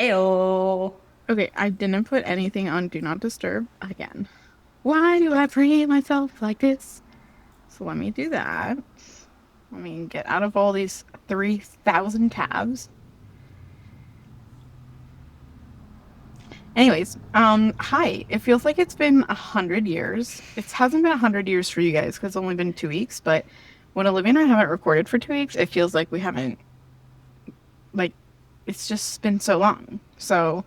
Ayo. Okay, I didn't put anything on Do Not Disturb again. Why do I free myself like this? So let me do that. Let me get out of all these 3,000 tabs. Anyways, hi. It feels like it's been 100 years. It hasn't been 100 years for you guys because it's only been 2 weeks, but when Olivia and I haven't recorded for 2 weeks, it feels like we haven't, like, it's just been so long. So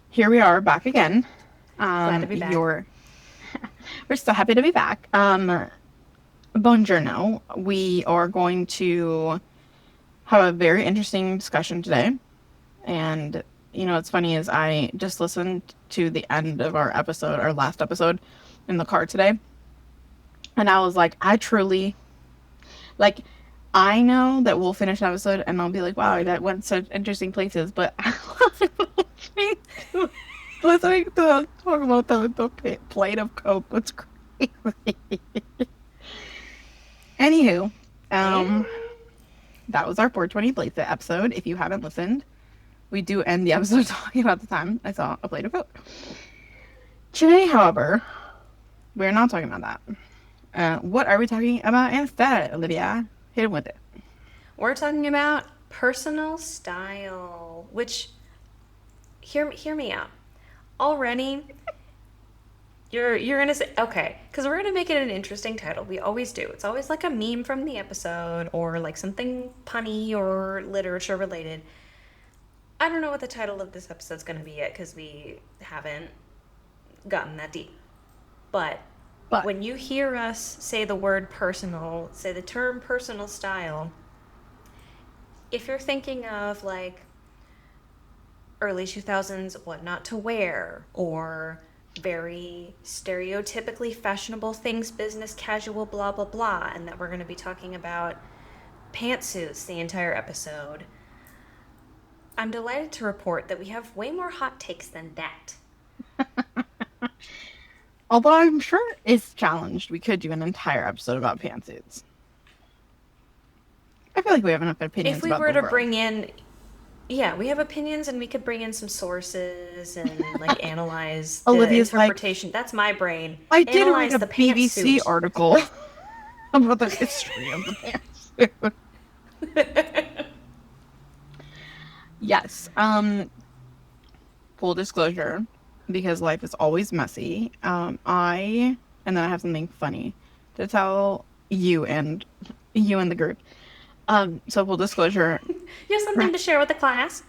here we are back again. Glad to be back. You're We're so happy to be back. Buongiorno. We are going to have a very interesting discussion today. And, what's funny is I just listened to the end of our episode, our last episode, in the car today. And I was like, like, I know that we'll finish an episode and I'll be like, wow, that went such interesting places. But listening to talk about the plate of Coke was crazy. Anywho, And um, that was our 420 plate episode. If you haven't listened, we do end the episode talking about the time I saw a plate of Coke. Today, however, we're not talking about that. What are we talking about instead, Olivia? Hit him with it. we're talking about personal style, which hear me out. Already you're gonna say okay, because we're gonna make it an interesting title. We always do. It's always like a meme from the episode or like something punny or literature related. I don't know what the title of this episode's gonna be yet because we haven't gotten that deep. But But when you hear us say the word personal, say the term personal style, if you're thinking of like early 2000s what not to wear or very stereotypically fashionable things, business casual, blah, blah, blah, and that we're going to be talking about pantsuits the entire episode, I'm delighted to report that we have way more hot takes than that. although I'm sure it's challenged, we could do an entire episode about pantsuits. I feel like we have enough If opinions we about were the to world. bring in, yeah, we have opinions and we could bring in some sources and like analyze the Olivia's like, interpretation. That's my brain. I did read Analyze a the BBC pantsuit. article about the history of the pantsuit. Yes. Full disclosure, because life is always messy. And then I have something funny to tell you and the group. So full disclosure, You have something to share with the class?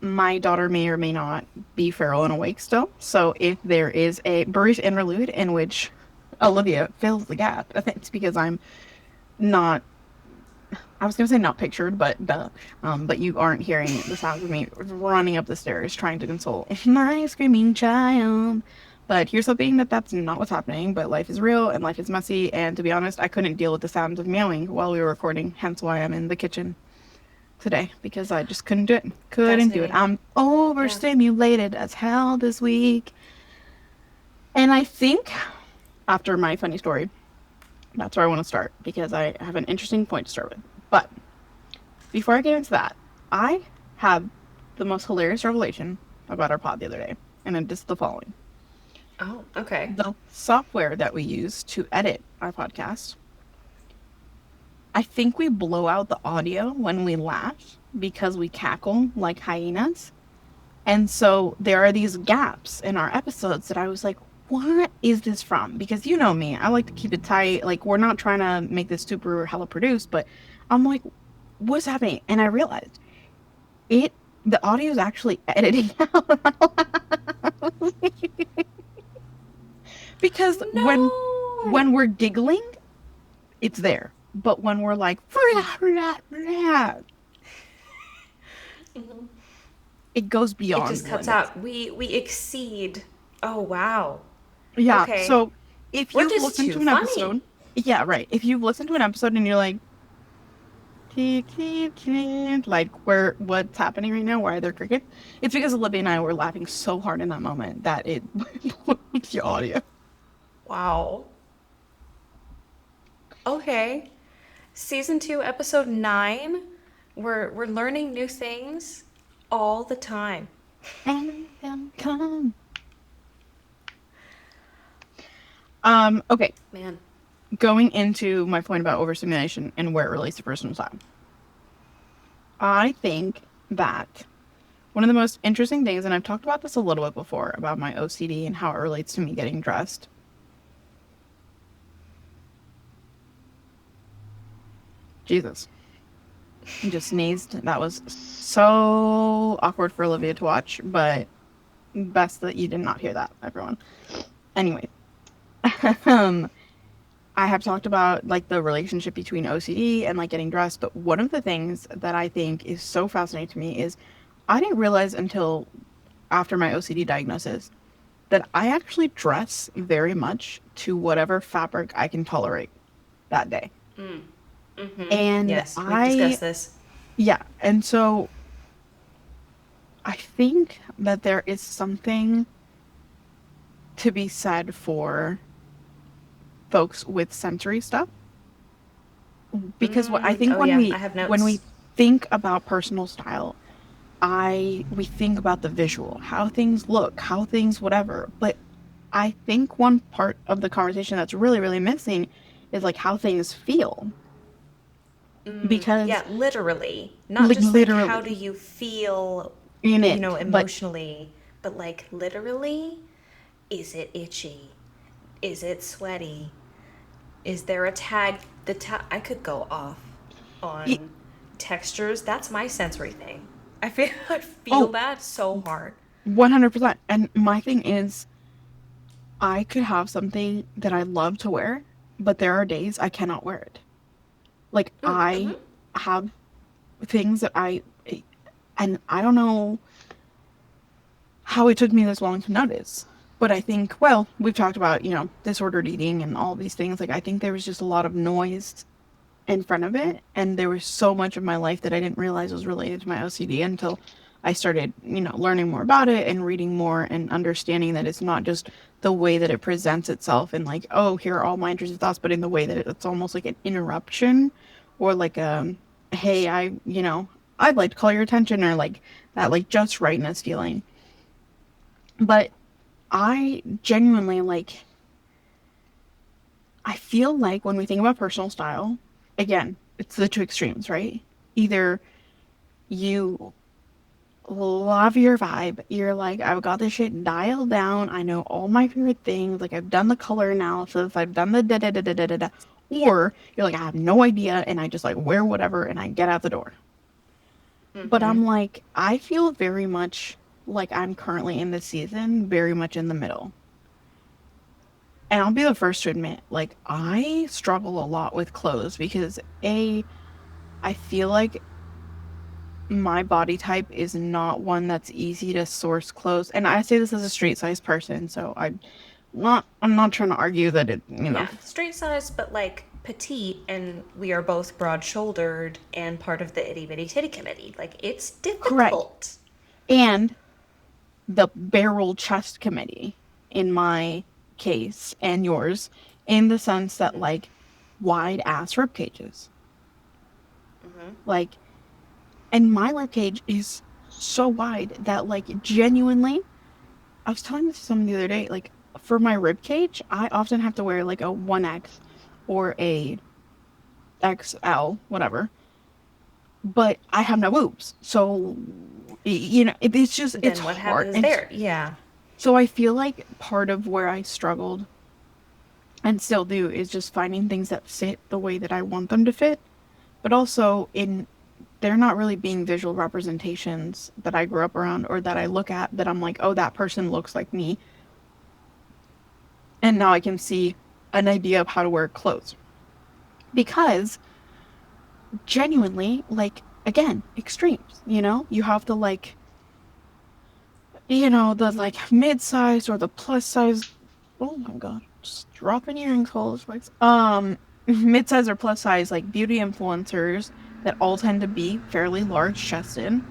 my daughter may or may not be feral and awake still. So if there is a brief interlude in which Olivia fills the gap, I think it's because I'm not. I was gonna say not pictured, but duh. But you aren't hearing the sounds of me running up the stairs trying to console my screaming child. But here's hoping that that's not what's happening. But life is real and life is messy. And to be honest, I couldn't deal with the sounds of meowing while we were recording. Hence why I'm in the kitchen today because I just couldn't do it. Couldn't do it. Fascinating. I'm Yeah. overstimulated as hell this week. And I think after my funny story, that's where I want to start because I have an interesting point to start with. But before I get into that, I had the most hilarious revelation about our pod the other day, and it is the following. Oh, okay. The software that we use to edit our podcast, I think we blow out the audio when we laugh because we cackle like hyenas. And so there are these gaps in our episodes that I was like, what is this from? Because you know me, I like to keep it tight. Like, we're not trying to make this super hella produced, but I'm like, what's happening? And I realized it, the audio is actually editing out. Because when No. we're giggling, it's there. But when we're like, it goes It beyond just the cuts limits. out. We exceed. Oh wow. Yeah. Okay. So if We're you've just listened too to an funny. episode, yeah, right. If you've listened to an episode and you're like, "Tick, tick, tick," like where what's happening right now? Why are there crickets? It's because Olivia and I were laughing so hard in that moment that it the audio. Wow. Okay. Season 2, episode 9. We're learning new things. all the time. And then come. Okay. Man. Going into my point about overstimulation and where it relates to personal style. I think that one of the most interesting things, and I've talked about this a little bit before, about my OCD and how it relates to me getting dressed. Jesus. I just sneezed. That was so awkward for Olivia to watch, but best that you did not hear that, everyone. Anyway, um, I have talked about like the relationship between OCD and like getting dressed, but one of the things that I think is so fascinating to me is I didn't realize until after my OCD diagnosis that I actually dress very much to whatever fabric I can tolerate that day. And Yes, we've discussed this. yeah, and so I think that there is something to be said for folks with sensory stuff because what I think Oh, yeah, I have when we notes. think about personal style, I we think about the visual, how things look, how things whatever. But I think one part of the conversation that's really missing is like how things feel because Yeah, literally. Not like just like how do literally you feel, in it, but emotionally, but like literally, is it itchy? Is it sweaty? Is there a tag? I could go off it, on textures. That's my sensory thing. I feel I feel oh, that so hard. 100%. And my thing is I could have something that I love to wear, but there are days I cannot wear it. Like I have things that and I don't know how it took me this long to notice. But I think, well, we've talked about, disordered eating and all these things. Like I think there was just a lot of noise in front of it, and there was so much of my life that I didn't realize was related to my OCD until I started, learning more about it and reading more and understanding that it's not just the way that it presents itself and like, oh, here are all my intrusive thoughts, but in the way that it's almost like an interruption or like hey, I'd like to call your attention or like that like just rightness feeling. But I genuinely like I feel like when we think about personal style, again, it's the two extremes, right? Either you love your vibe, you're like, I've got this shit dialed down, I know all my favorite things, like I've done the color analysis, I've done the da da da da da da da. Or you're like, I have no idea and I just like wear whatever and I get out the door. But I'm like, I feel very much like I'm currently in this season, very much in the middle. And I'll be the first to admit, like, I struggle a lot with clothes because I feel like my body type is not one that's easy to source clothes. And I say this as a straight size person, so I'm not trying to argue that Yeah, straight size, but like petite, and we are both broad shouldered and part of the itty bitty titty committee. Like it's correct. difficult. And the barrel chest committee in my case and yours, in the sense that like wide ass rib cages. Like, and my rib cage is so wide that like genuinely I was telling this to someone the other day, like for my rib cage, I often have to wear like a 1X or a XL, whatever. But I have no boobs. So it's just it's Then what hard. happens And there? Yeah. so I feel like part of where I struggled and still do is just finding things that fit the way that I want them to fit, but also in they're not really being visual representations that I grew up around or that I look at that I'm like, oh, that person looks like me. And now I can see an idea of how to wear clothes. Because genuinely, like, again, extremes, you have the like, the like mid size or the plus size. Oh my god, just dropping earrings all this place. Mid size or plus size, like beauty influencers that all tend to be fairly large chested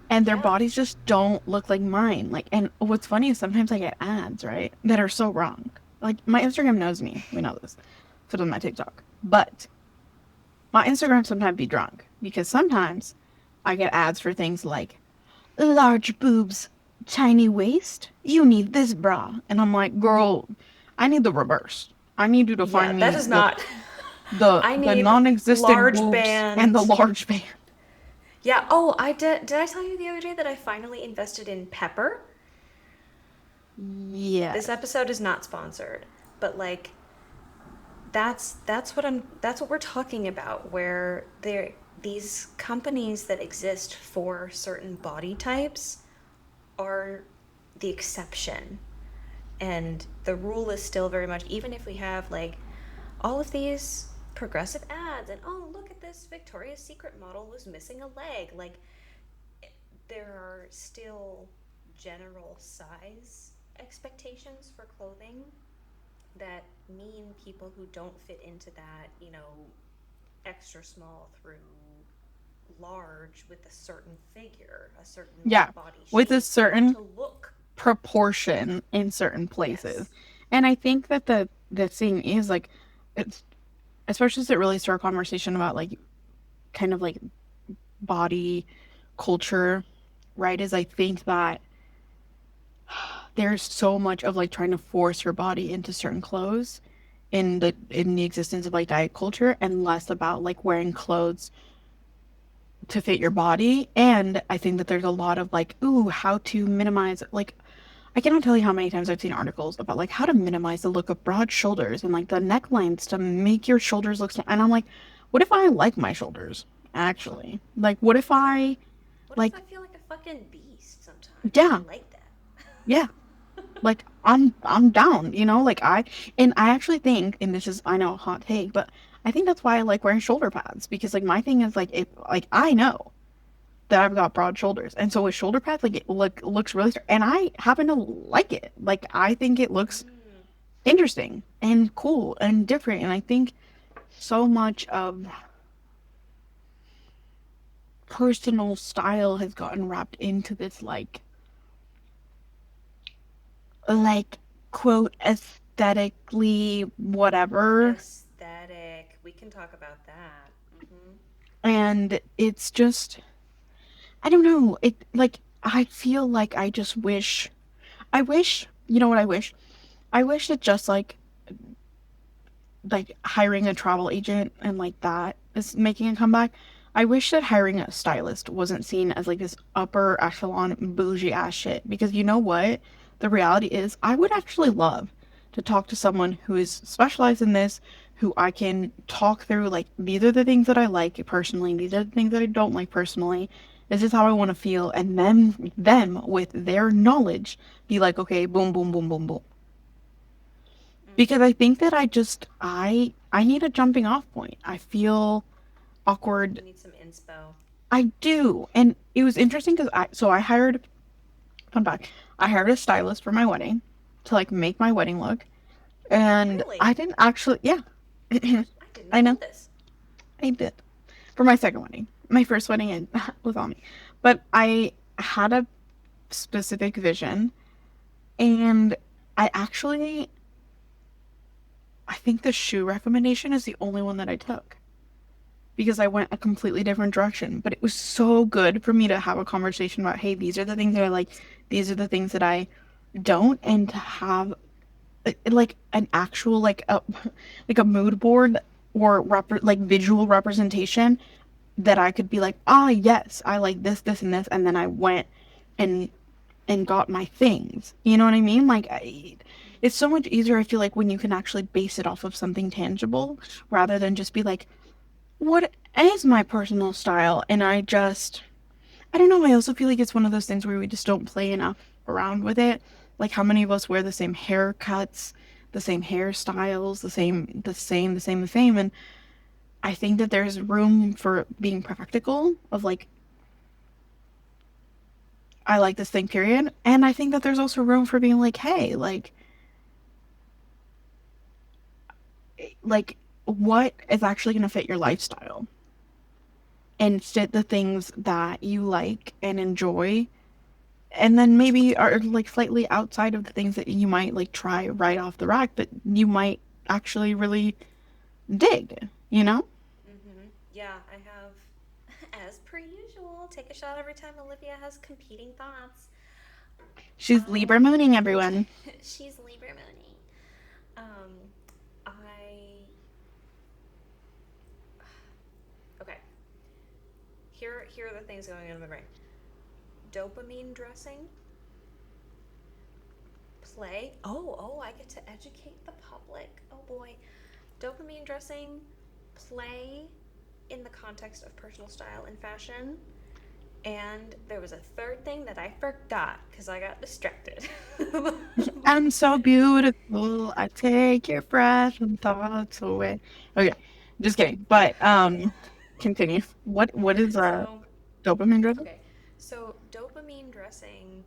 and their Yeah. bodies just don't look like mine. Like, and what's funny is sometimes I get ads, right, that are so wrong. Like, my Instagram knows me. We know this. So does my TikTok. But my Instagram sometimes be drunk because sometimes I get ads for things like large boobs, tiny waist. You need this bra, and I'm like, girl, I need the reverse. I need you to Yeah, find that me is not. I the need non-existent large boobs and the band. large band. Yeah. Oh, I did. Did I tell you the other day that I finally invested in Pepper? This Yes. episode is not sponsored, but like that's what we're talking about, where there these companies that exist for certain body types are the exception, and the rule is still very much, even if we have like all of these progressive ads and, oh, look at this Victoria's Secret model was missing a leg, like there are still general size expectations for clothing that mean people who don't fit into that, extra small through large with a certain figure, a certain Yeah, body with a shape, want certain to look. proportion in certain places. Yes. And I think that the thing is like it's especially as it relates to our conversation about like kind of like body culture, right? Is I think that there's so much of like trying to force your body into certain clothes in the existence of like diet culture and less about like wearing clothes to fit your body. And I think that there's a lot of like, ooh, how to minimize like I cannot tell you how many times I've seen articles about like how to minimize the look of broad shoulders and like the necklines to make your shoulders look and I'm like, what if I like my shoulders? Actually. Like what if Yeah. I What if I like feel like a fucking beast sometimes and I yeah, like that? yeah. Like I'm down, you know? Like I actually think, and this is I know a hot take, but I think that's why I like wearing shoulder pads because like my thing is like if like I know that I've got broad shoulders. And so with shoulder pads, like it looks really, and I happen to like it. Like I think it looks Mm. interesting and cool and different. And I think so much of personal style has gotten wrapped into this like quote aesthetically whatever. Aesthetic. We can talk about that. Mm-hmm. And it's just I don't know. It like I feel like I wish you know what I wish? I wish that just like hiring a travel agent and like that is making a comeback. I wish that hiring a stylist wasn't seen as like this upper echelon bougie ass shit because you know what? The reality is I would actually love to talk to someone who is specialized in this, who I can talk through like these are the things that I like personally, these are the things that I don't like personally. This is how I want to feel and then them with their knowledge be like, okay, boom, boom, boom, boom, boom, because I think that I need a jumping off point. I feel awkward. You need some inspo. I do. And it was interesting because I hired fun fact, I hired a stylist for my wedding to like make my wedding look. And I Really? didn't actually yeah. I did I not know know. this. I did. For my second wedding. My first wedding it was on me. But I had a specific vision and I actually I think the shoe recommendation is the only one that I took because I went a completely different direction. But it was so good for me to have a conversation about, hey, these are the things that I like, these are the things that I don't, and to have like an actual like a mood board or like visual representation that I could be like, ah, yes, I like this, this, and this, and then I went and got my things. You know what I mean? It's so much easier. I feel like when you can actually base it off of something tangible rather than just be like, what is my personal style? And I don't know. I also feel like it's one of those things where we just don't play enough around with it. Like, how many of us wear the same haircuts, the same hairstyles, the same. And I think that there's room for being practical of like, I like this thing, period. And I think that there's also room for being like, hey, like, what is actually going to fit your lifestyle? And fit the things that you like and enjoy and then maybe are like slightly outside of the things that you might like try right off the rack that you might actually really dig, you know? Mm-hmm. Yeah, I have. As per usual, take a shot every time Olivia has competing thoughts. She's Libra I mooning, everyone. she's Libra Mooney. Um, I okay. Here are the things going on in my brain. Dopamine dressing, play. Oh, I get to educate the public. Oh boy. Dopamine dressing, play in the context of personal style and fashion. And there was a third thing that I forgot because I got distracted. I'm so beautiful. I take your breath and thoughts away. Okay, just kidding. But continue. What is So, dopamine driven? okay. So dopamine dressing,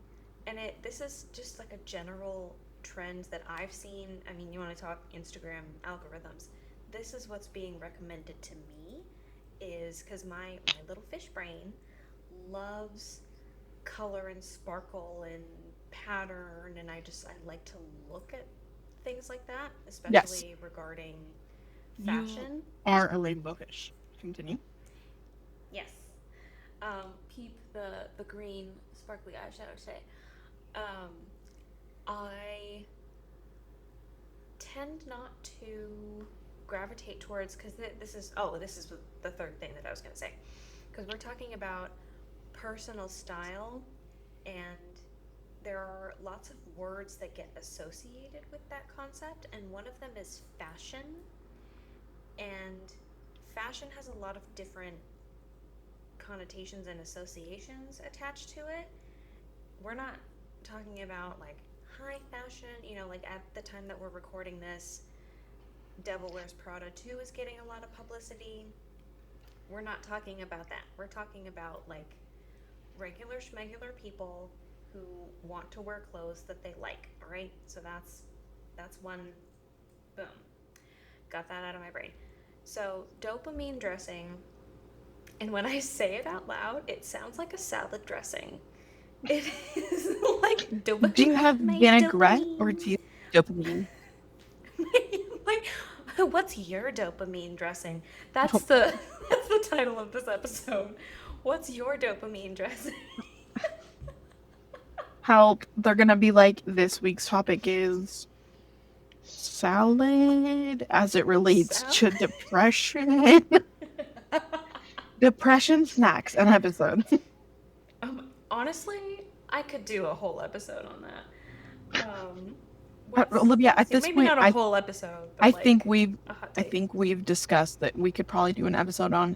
and this is just like a general trend that I've seen. I mean, you want to talk Instagram algorithms. This is what's being recommended to me is because my little fish brain loves color and sparkle and pattern, and I like to look at things like that, Yes, especially regarding you fashion. are a rainbow fish. Continue. Yes. Peep the green sparkly eyeshadow today. Um, I tend not to gravitate towards because this is the third thing that I was going to say because we're talking about personal style, and there are lots of words that get associated with that concept, and one of them is fashion. And fashion has a lot of different connotations and associations attached to it. We're not talking about like high fashion, like at the time that we're recording this, Devil Wears Prada 2 is getting a lot of publicity. We're not talking about that. We're talking about like regular schmegular people who want to wear clothes that they like, all right? So that's one boom. Got that out of my brain. So, dopamine dressing, and when I say it out loud, it sounds like a salad dressing. It is like Do dopamine, you have my vinaigrette or dopamine. do you have dopamine? like, what's your dopamine dressing? That's the that's the title of this episode. What's your dopamine dressing? Help! They're gonna be like, this week's topic is salad as it relates Salad. to depression. Depression snacks, an episode. Honestly, I could do a whole episode on that. Olivia, at this Maybe point, not a whole episode, I but think like we've a hot I take. think we've discussed that we could probably do an episode on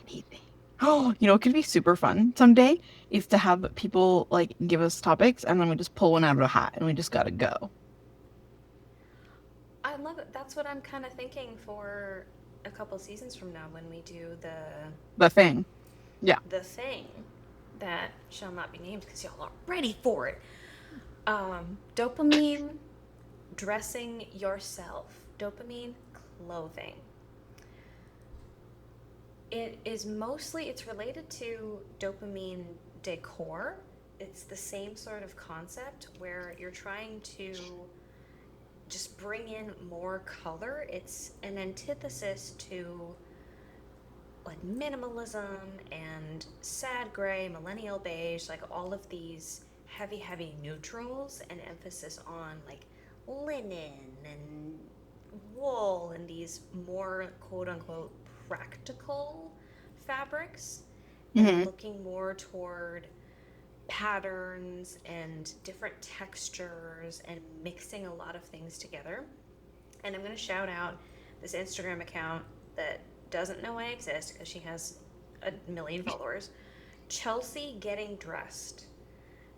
anything. Oh, it could be super fun someday is to have people like give us topics and then we just pull one out of a hat and we just gotta go. I love it. That's what I'm kind of thinking for a couple seasons from now when we do The thing. Yeah. the thing that shall not be named because y'all are ready for it. Dopamine dressing yourself. Dopamine clothing. It's related to dopamine decor. It's the same sort of concept where you're trying to just bring in more color. It's an antithesis to like minimalism and sad gray, millennial beige, like all of these heavy neutrals, and emphasis on like linen and wool and these more quote unquote practical fabrics, and Hmm. looking more toward patterns and different textures and mixing a lot of things together. And I'm going to shout out this Instagram account that doesn't know I exist because she has a million followers. Chelsea Getting Dressed.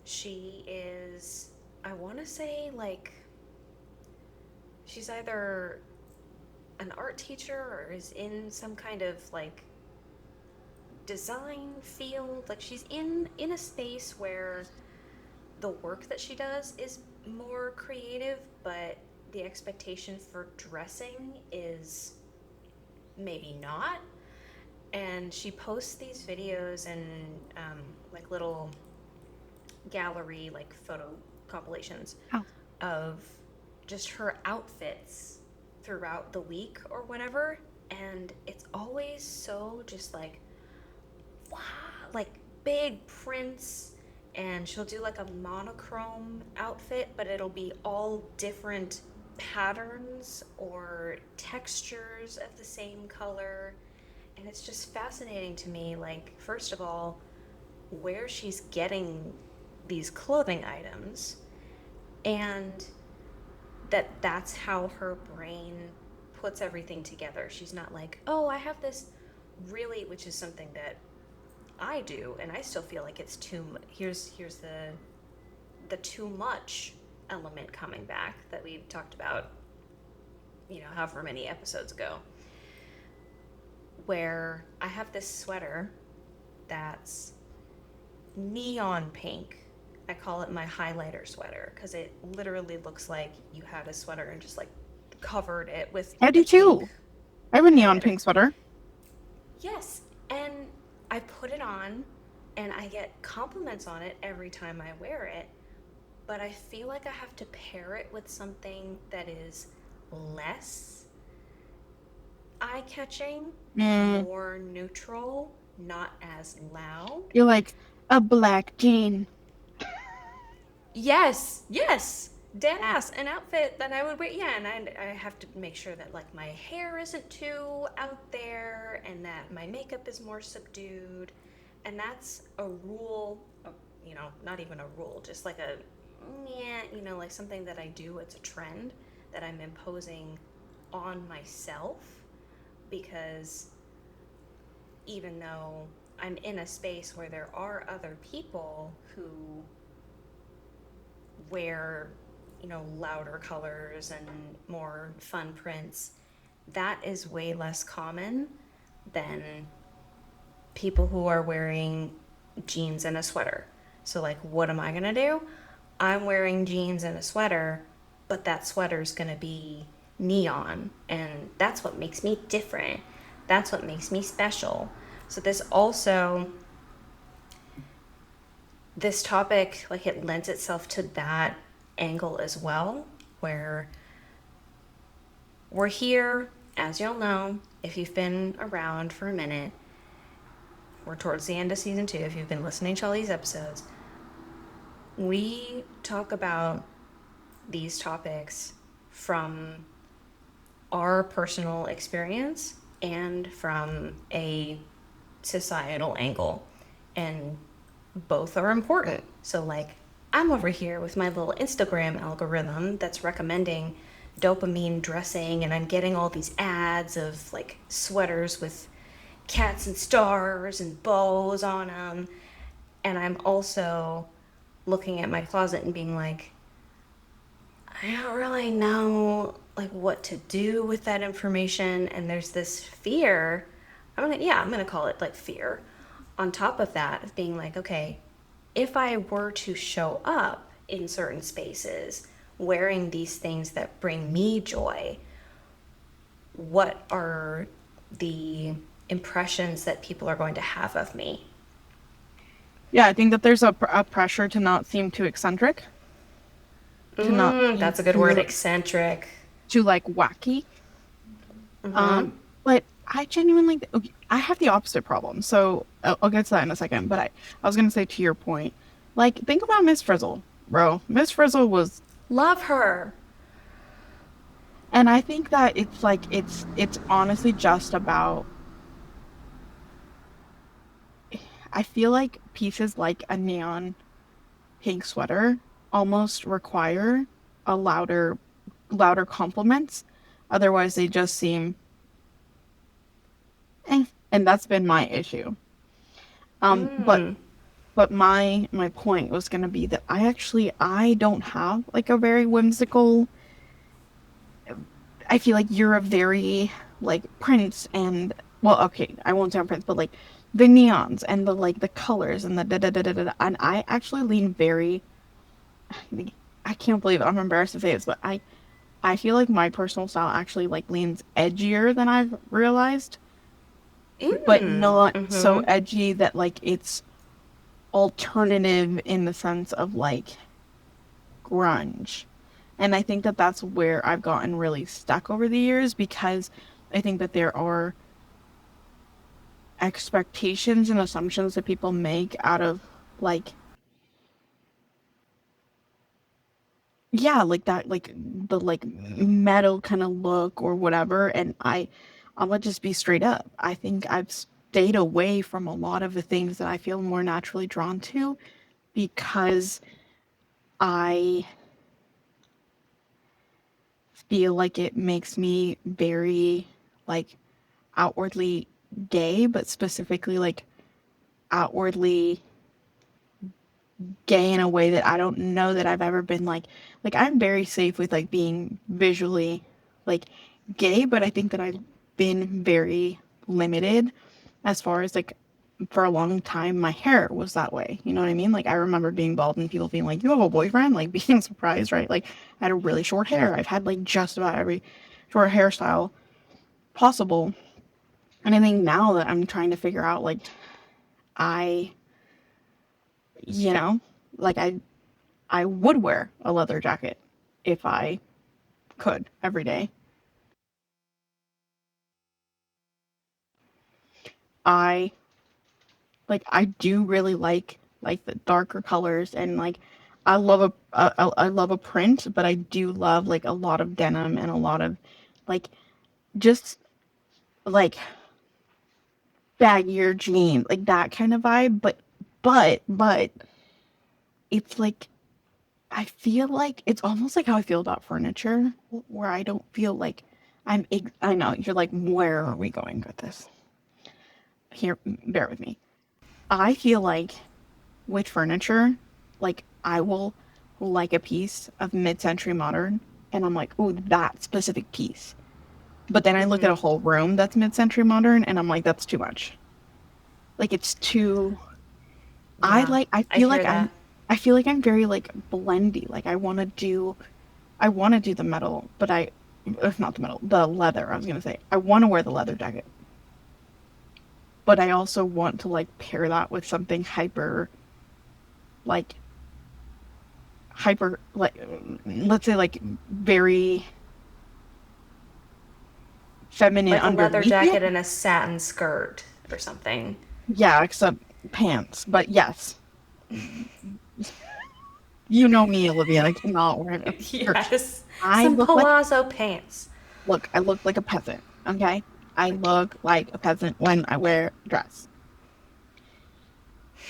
She is, I want to say, like, she's either an art teacher or is in some kind of like design field. Like, she's in a space where the work that she does is more creative, but the expectation for dressing is maybe not. And she posts these videos and like little gallery, like photo compilations Oh. of just her outfits throughout the week or whatever. And it's always so just like wow, like big prints, and she'll do like a monochrome outfit, but it'll be all different patterns or textures of the same color. And it's just fascinating to me, like, first of all, where she's getting these clothing items, and that's how her brain puts everything together. She's not like, oh, I have this really, which is something that I do, and I still feel like it's too. Here's the too much element coming back that we talked about, however many episodes ago, where I have this sweater that's neon pink. I call it my highlighter sweater because it literally looks like you had a sweater and just like covered it with I the do pink too. I have a neon highlighter. pink sweater. Yes, and I put it on and I get compliments on it every time I wear it, but I feel like I have to pair it with something that is less eye catching, Mm, more neutral, not as loud. you're like a black jean. Yes, yes, dead ass. An outfit that I would wear. Yeah, and I have to make sure that like my hair isn't too out there and that my makeup is more subdued. And that's a rule, not even a rule, just like a, yeah, like something that I do. It's a trend that I'm imposing on myself because even though I'm in a space where there are other people who wear, louder colors and more fun prints, that is way less common than people who are wearing jeans and a sweater. So, like, what am I gonna do? I'm wearing jeans and a sweater, but that sweater's gonna be neon, and that's what makes me different. That's what makes me special. So, this topic, like, it lends itself to that angle as well, where we're here, as you'll know, if you've been around for a minute. We're towards the end of season 2. If you've been listening to all these episodes, we talk about these topics from our personal experience and from a societal angle. And both are important. So, like, I'm over here with my little Instagram algorithm that's recommending dopamine dressing, and I'm getting all these ads of like sweaters with cats and stars and bows on them. And I'm also looking at my closet and being like, I don't really know like what to do with that information, and there's this fear. I'm gonna call it like fear. On top of that, of being like, okay, if I were to show up in certain spaces wearing these things that bring me joy, what are the impressions that people are going to have of me? Yeah, I think that there's a pressure to not seem too eccentric, to not seem That's a good word, too eccentric. like wacky. Mm-hmm. But I genuinely, okay, I have the opposite problem. So I'll get to that in a second. But I was gonna say to your point, like think about Miss Frizzle, bro. Miss Frizzle was, Love her. and I think that it's like it's honestly just about. I feel like pieces like a neon pink sweater almost require a louder compliments. Otherwise, they just seem, eh. And that's been my issue. Um, but Mm. but my point was gonna be that I don't have like a very whimsical. I feel like you're a very like Prince and, well, okay, I won't say on Prince, but like the neons and the like the colors and the da da da da da. And I actually lean very. I can't believe it. I'm embarrassed to say this, but I feel like my personal style actually like leans edgier than I've realized, but Mm. not so Mm-hmm. edgy that like it's alternative in the sense of like grunge. And I think that that's where I've gotten really stuck over the years because I think that there are expectations and assumptions that people make out of like yeah, like that, like the like metal kind of look or whatever. And I'm gonna just be straight up. I think I've stayed away from a lot of the things that I feel more naturally drawn to because I feel like it makes me very like outwardly gay, but specifically like outwardly gay in a way that I don't know that I've ever been like I'm very safe with like being visually like gay, but I think that I've been very limited as far as like for a long time my hair was that way. You know what I mean? Like I remember being bald and people being like, "You have a boyfriend?" Like being surprised, right? Like I had a really short hair. I've had like just about every short hairstyle possible. And I think now that I'm trying to figure out like I you know, like I would wear a leather jacket if I could every day. I I do really like the darker colors and like I love a print, but I do love like a lot of denim and a lot of like just like baggier jeans, like that kind of vibe. But it's like I feel like it's almost like how I feel about furniture, where I don't feel like I know you're like, where are we going with this? Here, bear with me. I feel like with furniture, like I will like a piece of mid-century modern, and I'm like, oh, that specific piece. But then I look at a Mm-hmm. whole room that's mid-century modern, and I'm like, that's too much. Like it's too. Yeah, I hear that. I feel like I'm very like blendy. Like I want to do the metal, but if not the metal, the leather. I was gonna say I want to wear the leather jacket, but I also want to like pair that with something like hyper, like let's say like very feminine Like a leather underneath it. jacket and a satin skirt or something. Yeah, except pants. But yes, you know me, Olivia. I cannot wear a skirt. Yes, I some look like palazzo pants. I look like a peasant. Okay, I look like a peasant when I wear a dress,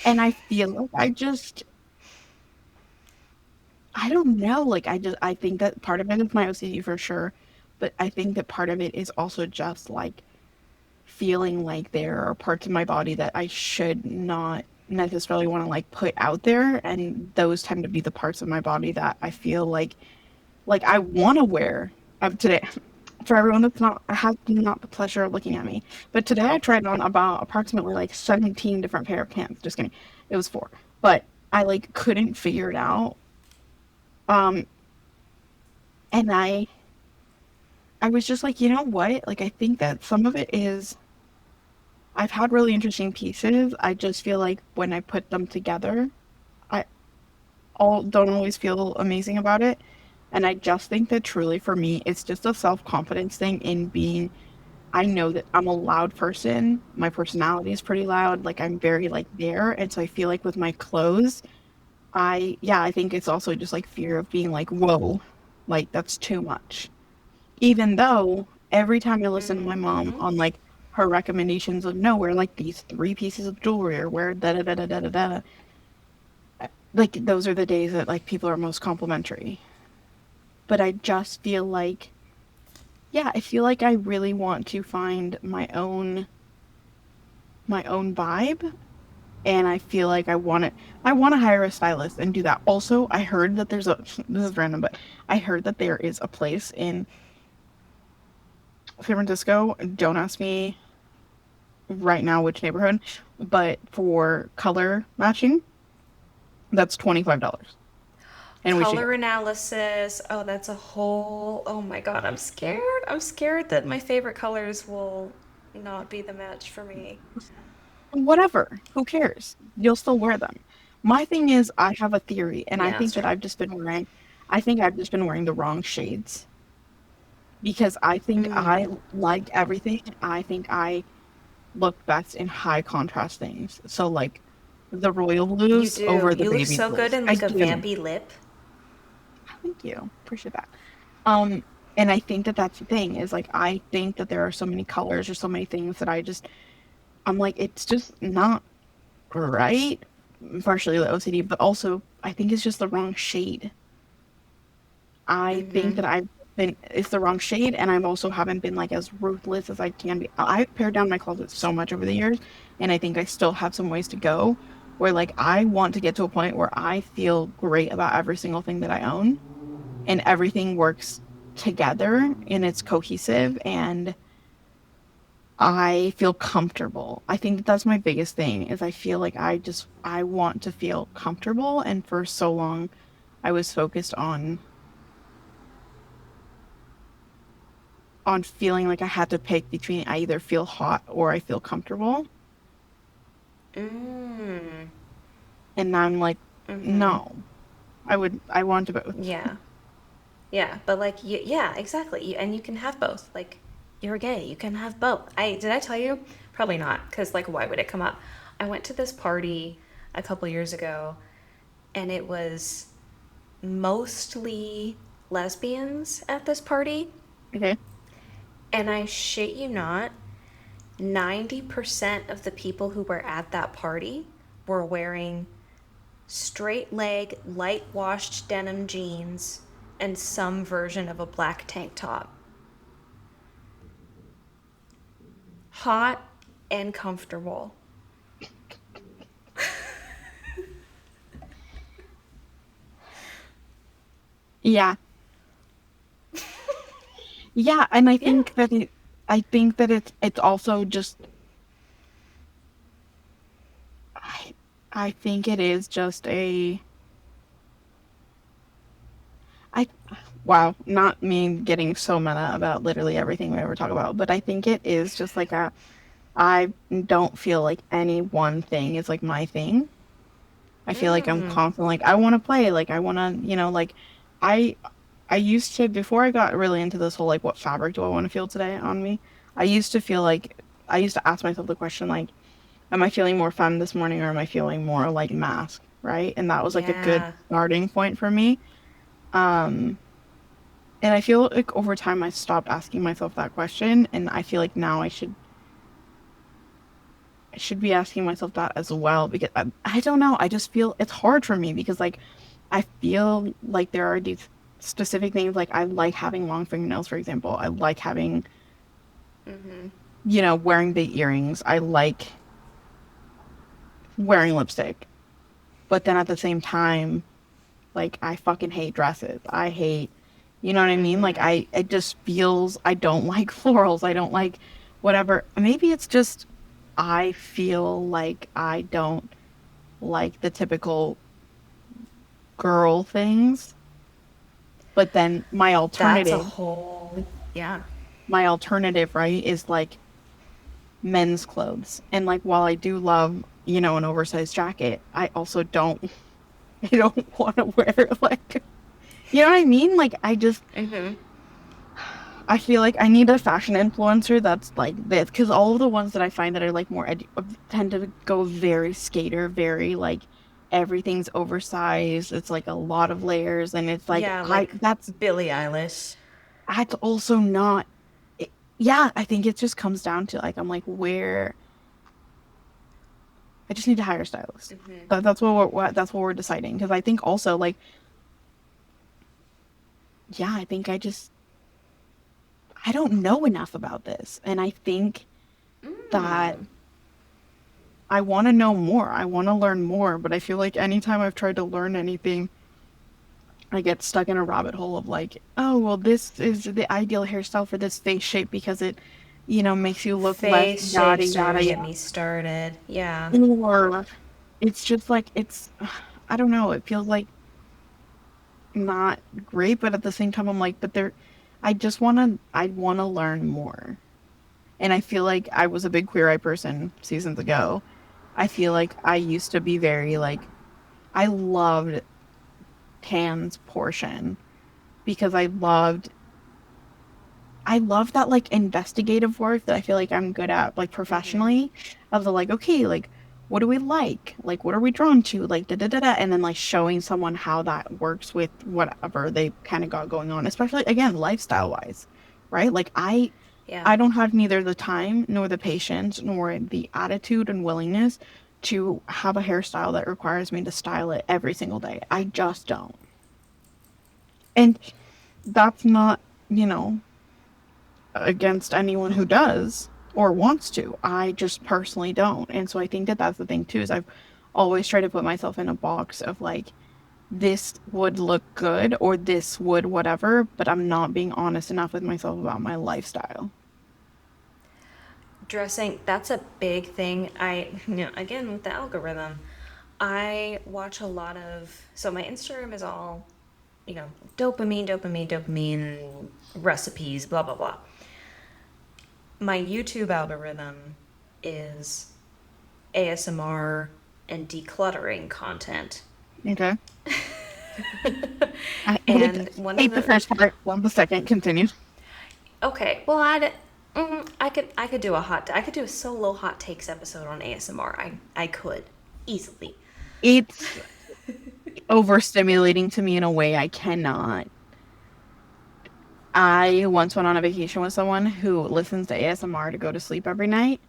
and I feel like I don't know. Like I think that part of it is my OCD for sure, but I think that part of it is also just like feeling like there are parts of my body that I should not necessarily want to like put out there, and those tend to be the parts of my body that I feel like I want to wear. Today, for everyone that's not has not the pleasure of looking at me, but today I tried on about approximately like 17 different pair of pants. Just kidding, it was four, but I like couldn't figure it out. Um, and I was just like, you know what? Like I think that some of it is I've had really interesting pieces. I just feel like when I put them together, I all don't always feel amazing about it. And I just think that truly for me, it's just a self-confidence thing in being I know that I'm a loud person. My personality is pretty loud. Like I'm very like there. And so I feel like with my clothes, I think it's also just like fear of being like, whoa, like that's too much. Even though every time I listen to my mom Mm-hmm. on like her recommendations of no, wear like these three pieces of jewelry or wear da da da da da da da, like those are the days that like people are most complimentary. But I just feel like, yeah, I feel like I really want to find my own vibe, and I feel like I want to hire a stylist and do that. Also, I heard that there's a this is random, but I heard that there is a place in San Francisco. Don't ask me right now which neighborhood, but for color matching, that's $25. And we should go. Color analysis. Oh, that's a whole. Oh my God, I'm scared. I'm scared that my favorite colors will not be the match for me. Whatever. Who cares? You'll still wear them. My thing is I have a theory and Yeah, that's true. I think I've just been wearing the wrong shades because I think Mm. I like everything. I think I look best in high contrast things. So like the royal You blues do. over the You look baby so good blues. in I like a do. vampy lip. Thank you. Appreciate that. Um, and I think that that's the thing is like I think that there are so many colors or so many things that I'm like it's just not right. Partially the OCD, but also I think it's just the wrong shade. I think Mm-hmm. that I've been it's the wrong shade, and I've also haven't been like as ruthless as I can be. I've pared down my closet so much over the years, and I think I still have some ways to go. Where like I want to get to a point where I feel great about every single thing that I own, and everything works together and it's cohesive, and I feel comfortable. I think that that's my biggest thing is I feel like I want to feel comfortable, and for so long I was focused on feeling like I had to pick between I either feel hot or I feel comfortable. Mm. And now I'm like, Mm-hmm. no, I want both. Yeah. Yeah, but like yeah, exactly. And you can have both. Like you're gay, you can have both. I did I tell you? Probably not, cuz like why would it come up? I went to this party a couple years ago and it was mostly lesbians at this party, Okay. and I shit you not, 90% of the people who were at that party were wearing straight leg, light washed denim jeans and some version of a black tank top. Hot and comfortable. Yeah. Yeah, and Yeah. I think that it's also just I I think it is just a I wow, not me getting so meta about literally everything we ever talk about, but I think it is just like a I don't feel like any one thing is like my thing. I feel like I'm Mm. constantly like I want to play, like I want to, like I I used to before I got really into this whole like what fabric do I want to feel today on me. I used to feel like I used to ask myself the question like am I feeling more femme this morning or am I feeling more like mask, right? And that was like a good Yeah. starting point for me. Um and I feel like over time I stopped asking myself that question and I feel like now I should be asking myself that as well because I don't know. I just feel it's hard for me because like I feel like there are these specific things like I like having long fingernails, for example. I like having, Mm-hmm. wearing big earrings. I like wearing lipstick. But then at the same time, like I fucking hate dresses. I hate, you know what I mean? Like Mm-hmm. it just feels I don't like florals. I don't like whatever. Maybe it's just I feel like I don't like the typical girl things. But then That's a whole yeah. my alternative, right, is like men's clothes. And like while I do love, an oversized jacket, I also don't I don't want to wear like you know what I mean? Like Mm-hmm. I feel like I need a fashion influencer that's like this because all of the ones that I find that are like more tend to go very skater, very like everything's oversized. It's like a lot of layers, and it's like Yeah, I like Billie Eilish. that's also not. Yeah, I think it just comes down to like I'm like where I just need to hire a stylist. Mm-hmm. That's that's what we're deciding because I think also like yeah, I think I don't know enough about this, and I think that Mm. I want to know more. I want to learn more, but I feel like anytime I've tried to learn anything, I get stuck in a rabbit hole of like, oh, well, this is the ideal hairstyle for this face shape because it, makes you look less Face yada shapes don't yada even get yada. me started. Yeah. Or it's just like I don't know. It feels like not great, but at the same time, I'm like, but there, I wanna learn more. And I feel like I was a big Queer Eye person seasons ago. I feel like I used to be very like I loved Tan's portion because I loved I love that like investigative work that I feel like I'm good at like Mm-hmm. professionally of the like, okay, like what do we like? Like what are we drawn to? Like da da da da, and then like showing someone how that works with whatever they kind of got going on, especially again lifestyle wise, right? Like Yeah. I don't have neither the time nor the patience nor the attitude and willingness to have a hairstyle that requires me to style it every single day. I just don't. And that's not, you know, against anyone who does or wants to. I just personally don't. And so I think that that's the thing too is I've always tried to put myself in a box of like this would look good or this would whatever, but I'm not being honest enough with myself about my lifestyle. Dressing, that's a big thing. Again, with the algorithm, I watch a lot of, so my Instagram is all, dopamine, dopamine, dopamine, recipes, blah, blah, blah. My YouTube algorithm is ASMR and decluttering content. Okay. I And one of hate the the, first part. 1 second. Continue. okay, well, I could do I could do a solo hot takes episode on ASMR. I could easily. It's overstimulating to me in a way I cannot. I once went on a vacation with someone who listens to ASMR to go to sleep every night,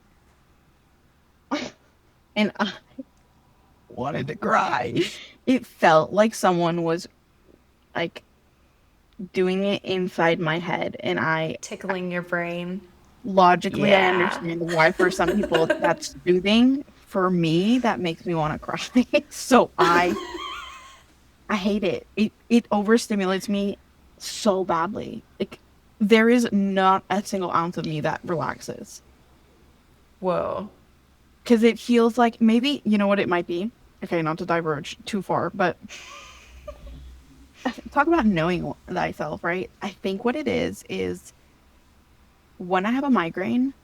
and I wanted to cry. It felt like someone was like doing it inside my head, and I Tickling your brain. logically I Yeah. understand why for some people that's soothing. For me, that makes me want to cry. So I hate it. It overstimulates me so badly. Like there is not a single ounce of me that relaxes. Whoa. Because it feels like maybe, you know what it might be? Okay, not to diverge too far, but talk about knowing thyself, right? I think what it is when I have a migraine,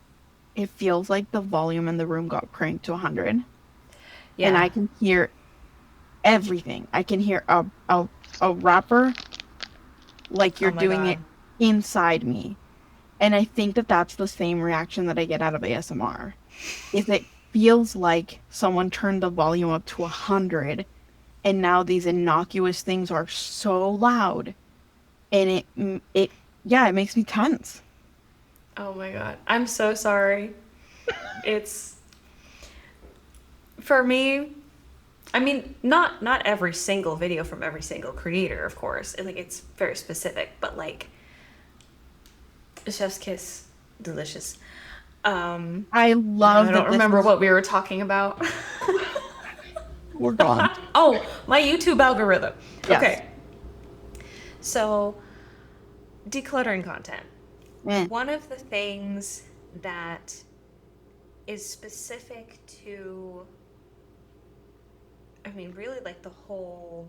it feels like the volume in the room got cranked to 100 and Yeah. I can hear everything. I can hear a rapper like you're Oh my doing it god. inside me. And I think that that's the same reaction that I get out of ASMR. Is it feels like someone turned the volume up to 100 and now these innocuous things are so loud and it yeah, it makes me tense. Oh my god. I'm so sorry. It's for me. I mean, not every single video from every single creator, of course. Like it's very specific, but like Chef's Kiss, delicious. I Now I love don't that this remember is what we were talking about. we're gone. Oh, my YouTube algorithm. Yes. Okay, so decluttering content. Eh. One of the things that is specific to, I mean, really like the whole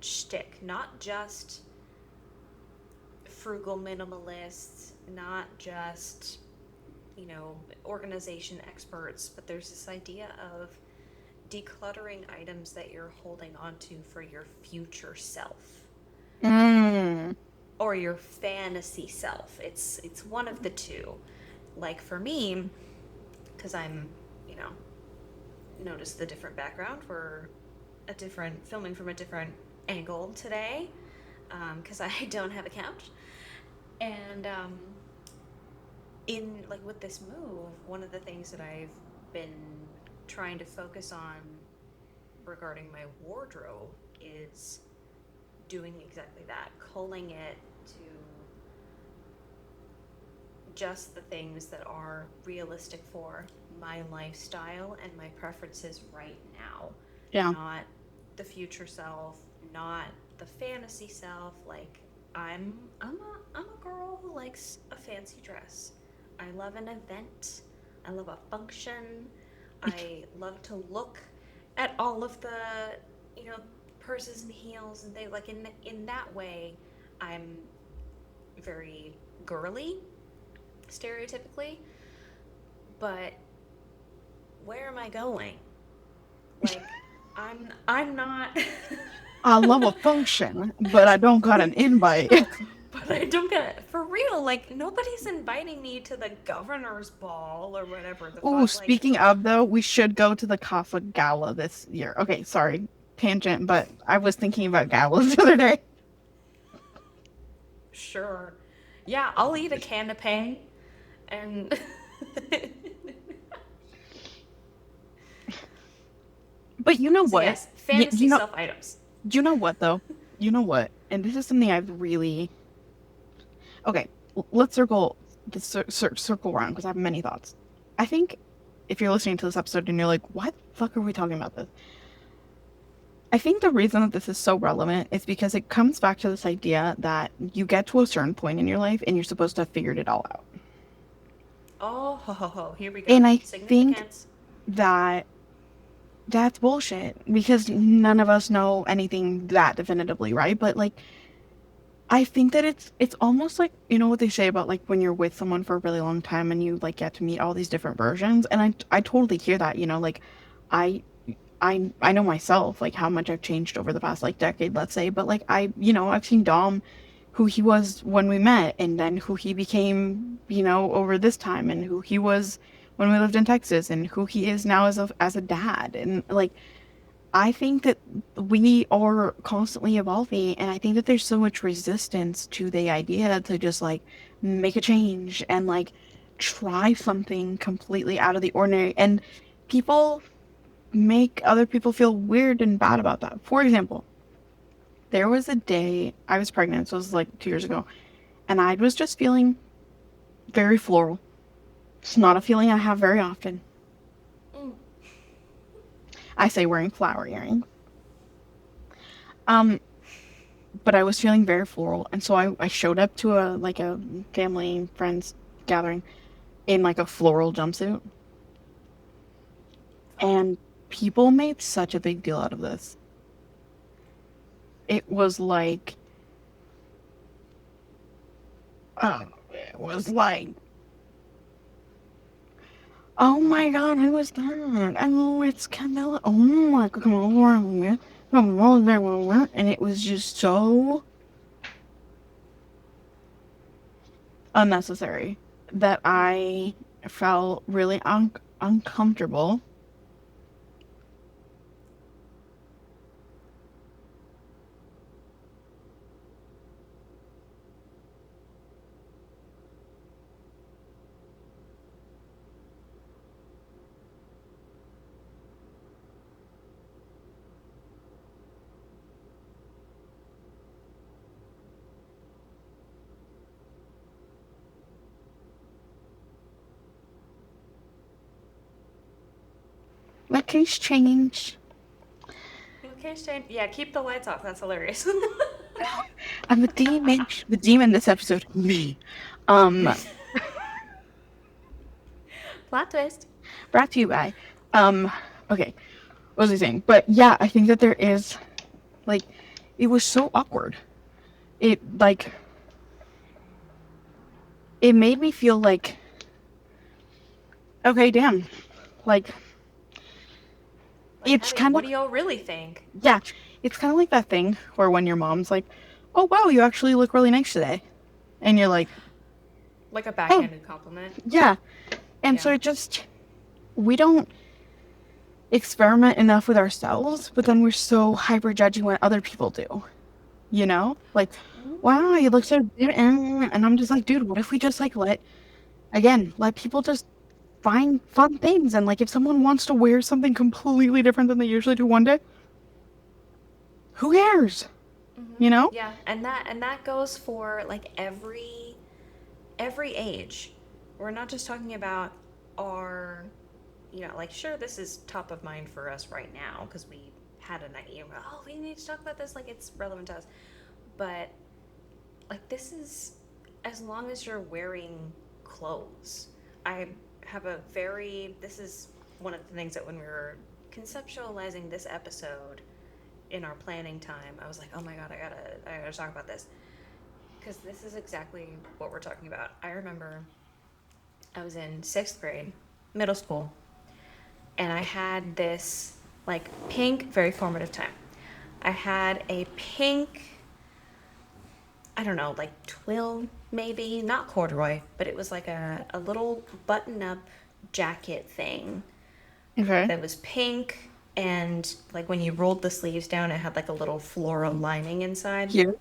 shtick, not just frugal minimalists, not just, organization experts, but there's this idea of decluttering items that you're holding on to for your future self Mm. or your fantasy self. It's one of the two. Like for me, because I'm, you know, notice the different background. We're a different filming from a different angle today because I don't have a couch. And in like with this move, one of the things that I've been trying to focus on regarding my wardrobe is doing exactly that, culling it to just the things that are realistic for my lifestyle and my preferences right now, Yeah. not the future self, not the fantasy self. Like I'm a girl who likes a fancy dress. I love an event. I love a function. I love to look at all of the, you know, purses and heels and things like in that way. I'm very girly stereotypically, but where am I going? Like I'm not I love a function, but I don't got an invite. But I don't get it. For real, like, nobody's inviting me to the governor's ball or whatever the Oh, fuck. Like, speaking of though, we should go to the Casa Gala this year. Okay, sorry, tangent, but I was thinking about galas the other day. sure. Yeah, I'll eat a can of pain and. But you know So, what? yes, fantasy You know, stuff items. you know what though? You know what? And this is something I've really okay. Let's circle around because I have many thoughts. I think if you're listening to this episode and you're like, "Why the fuck are we talking about this?" I think the reason that this is so relevant is because it comes back to this idea that you get to a certain point in your life and you're supposed to have figured it all out. Oh, ho, ho, ho. Here we go. And I think Significance. that that's bullshit because none of us know anything that definitively, right? But like I think that it's almost like you know what they say about like when you're with someone for a really long time and you like get to meet all these different versions and I totally hear that, you know, like I I know myself like how much I've changed over the past like decade, let's say, but like I've seen Dom who he was when we met and then who he became, over this time and who he was when we lived in Texas and who he is now as a dad and like I think that we are constantly evolving, and I think that there's so much resistance to the idea to just like make a change and like try something completely out of the ordinary. And people make other people feel weird and bad about that. For example, there was a day I was pregnant, so it was like 2 years ago, and I was just feeling very floral. It's not a feeling I have very often. Mm. I say wearing flower earrings. Um, but I was feeling very floral, and so I showed up to a family friends gathering in like a floral jumpsuit, Fun. and people made such a big deal out of this. It was like, it was like, oh my god, who was that? Oh, it's Camilla. Oh my god, come over, and it was just so unnecessary that I felt really uncomfortable. Let things change. Okay, Shane. Yeah, keep the lights off. That's hilarious. I'm a demon. The demon this episode, me. Um, Plot twist. brought to you by. Um, okay, what was I saying? But yeah, I think that there is, like, it was so awkward. It like it made me feel like, okay, damn, like Like, it's honey, kind what of do y'all really think? yeah, it's kind of like that thing where when your mom's like, oh wow, you actually look really nice today, and you're like, Like a oh backhanded compliment. yeah, and so Yeah. it just we don't experiment enough with ourselves, but then we're so hyper judging what other people do. Like, wow, you look so good, and I'm just like, dude, what if we just like let people just find fun things, and like if someone wants to wear something completely different than they usually do one day, who cares? You know? Yeah, and that goes for like every age. We're not just talking about our, like sure this is top of mind for us right now because we had an idea. Oh, we need to talk about this. Like it's relevant to us, but like this is as long as you're wearing clothes. I have a very this is one of the things that when we were conceptualizing this episode in our planning time, I was like, oh my god, I gotta talk about this because this is exactly what we're talking about. I remember I was in sixth grade, middle school, and I had this like pink, very formative time. I had a pink, don't know, like twill maybe, not corduroy, but it was like a little button up jacket thing Okay. that was pink, and like when you rolled the sleeves down, it had like a little floral lining inside, Cute.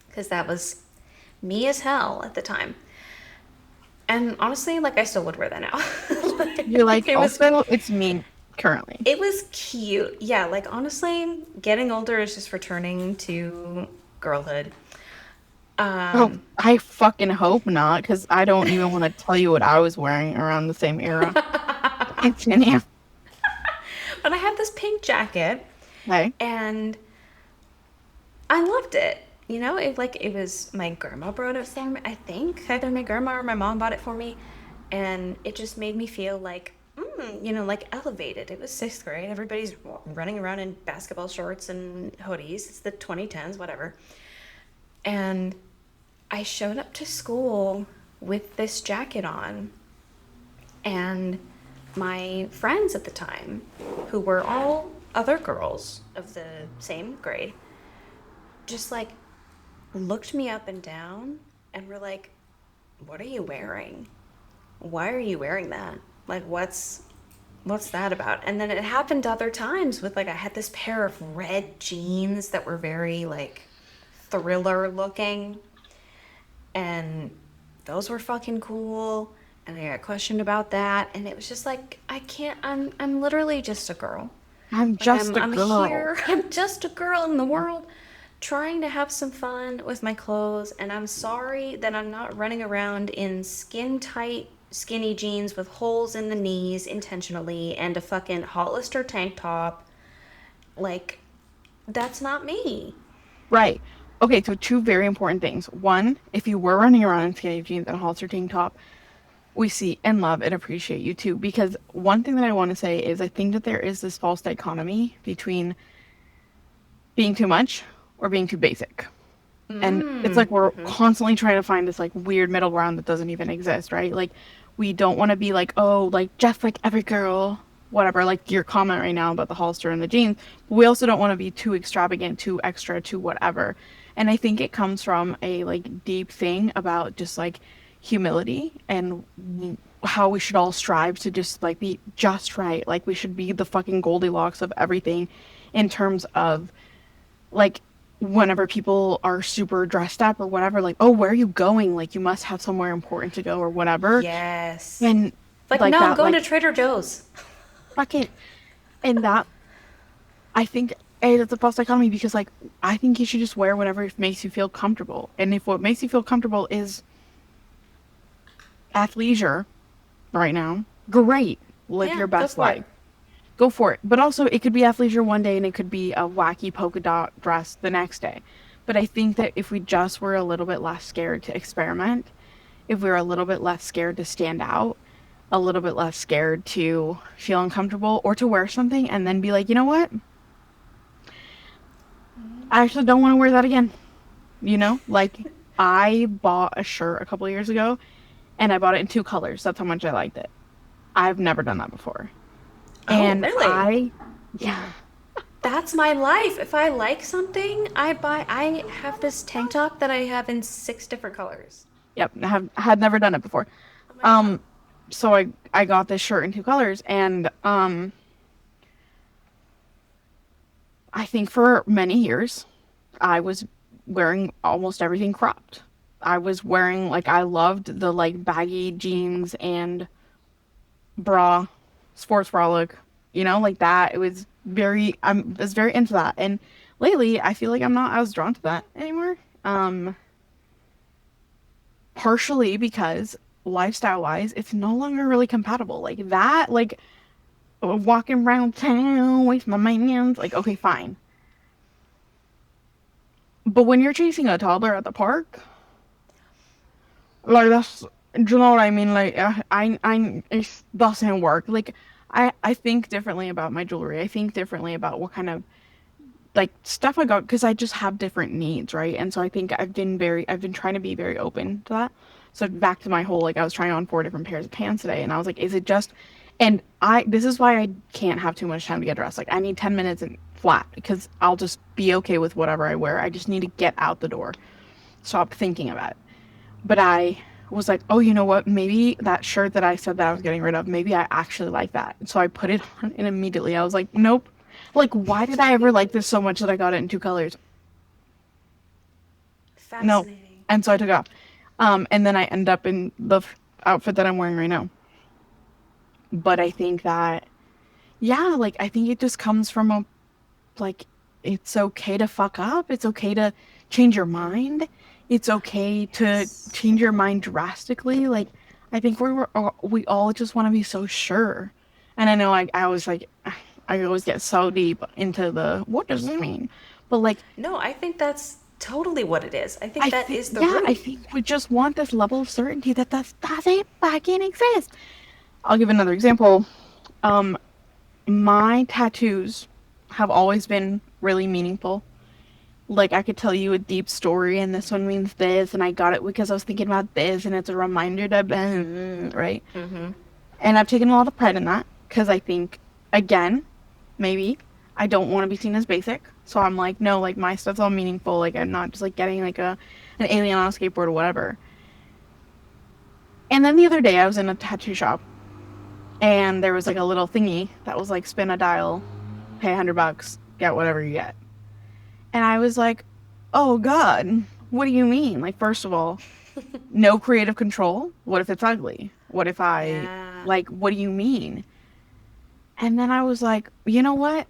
because that was me as hell at the time. And honestly, like I still would wear that now. You're Like, like, it was also, it's me currently. it was cute. Yeah, like honestly, getting older is just returning to girlhood. Oh, Um, I fucking hope not, because I don't even want to tell you what I was wearing around the same era. Continue. but I had this pink jacket Okay. and I loved it. You know, it was my grandma brought it for me. I think either my grandma or my mom bought it for me, and it just made me feel like, like elevated. It was sixth grade. Everybody's running around in basketball shorts and hoodies. It's the 2010s, whatever. And I showed up to school with this jacket on, and my friends at the time, who were all other girls of the same grade, just like looked me up and down and were like, "What are you wearing? Why are you wearing that? Like what's that about?" And then it happened other times with like I had this pair of red jeans that were very like thriller looking, and those were fucking cool, and I got questioned about that, and it was just like I can't, I'm literally just a girl. I'm Like just a I'm girl. here. I'm just a girl in the world trying to have some fun with my clothes, and I'm sorry that I'm not running around in skin tight skinny jeans with holes in the knees intentionally and a fucking Hollister tank top. Like that's not me. Right. Okay, so two very important things. One, if you were running around in skinny jeans and a halter tank top, we see and love and appreciate you too. Because one thing that I want to say is I think that there is this false dichotomy between being too much or being too basic. And it's like we're constantly trying to find this like weird middle ground that doesn't even exist, right? Like we don't want to be like, oh, like just like every girl, whatever, like your comment right now about the holster and the jeans. But we also don't want to be too extravagant, too extra, too whatever. And I think it comes from a like deep thing about just like humility and how we should all strive to just like be just right. Like we should be the fucking Goldilocks of everything in terms of like whenever people are super dressed up or whatever, like, oh, where are you going? Like, you must have somewhere important to go or whatever. Yes. And Like like no, I'm that, going like, to Trader Joe's. fucking, and that, I think, A, that's a false dichotomy because, like, I think you should just wear whatever makes you feel comfortable. And if what makes you feel comfortable is athleisure right now, great. Live Yeah, your go best for it. life. Go for it. But also, it could be athleisure one day and it could be a wacky polka dot dress the next day. But I think that if we just were a little bit less scared to experiment, if we were a little bit less scared to stand out, a little bit less scared to feel uncomfortable or to wear something and then be like, you know what? I actually don't want to wear that again. You know? Like, I bought a shirt a couple of years ago and I bought it in two colors. That's how much I liked it. I've never done that before. Oh, And really? yeah, That's my life. If I like something, I buy. I have this tank top that I have in six different colors. yep, had never done it before. Oh my God. Um, so I got this shirt in two colors, and I think for many years I was wearing almost everything cropped. I was wearing like I loved the like baggy jeans and bra, sports bra look, like that. It was I was very into that, and lately I feel like I'm not as drawn to that anymore. Um, Partially because lifestyle wise, it's no longer really compatible. Like that, like walking around town with my mans, like okay, fine. But when you're chasing a toddler at the park, like that's, do you know what I mean? Like it doesn't work. Like I think differently about my jewelry. I think differently about what kind of like stuff I got because I just have different needs, right? And so I think I've been trying to be very open to that. So back to my whole like I was trying on four different pairs of pants today, and I was like, is it just? And this is why I can't have too much time to get dressed. Like I need 10 minutes and flat because I'll just be okay with whatever I wear. I just need to get out the door. stopped thinking about it. But I was like, oh, you know what? Maybe that shirt that I said that I was getting rid of, maybe I actually like that. So I put it on, and immediately I was like, nope. Like, why did I ever like this so much that I got it in two colors? No. Fascinating. And so I took it off. And then I end up in the outfit that I'm wearing right now. But I think that, yeah, like, I think it just comes from a, like, it's okay to fuck up. It's okay to change your mind. It's okay to Yes. change your mind drastically. Like, I think we all just want to be so sure. And I know I always like, I always get so deep into the, what does this mean? But like, No, I think that's totally what it is. I think I that think, is the yeah, I root. think we just want this level of certainty that that doesn't fucking exist. I'll give another example. Um, my tattoos have always been really meaningful. Like, I could tell you a deep story, and this one means this, and I got it because I was thinking about this, and it's a reminder that, right? Mm-hmm. And I've taken a lot of pride in that because I think, again, maybe I don't want to be seen as basic. So I'm like, no, like my stuff's all meaningful. Like, I'm not just like getting like an alien on a skateboard or whatever. And then the other day, I was in a tattoo shop, and there was like a little thingy that was like spin a dial, pay $100, get whatever you get. And I was like, oh God, what do you mean? Like, first of all, no creative control. What if it's ugly? What if I, Yeah. like, what do you mean? And then I was like, you know what?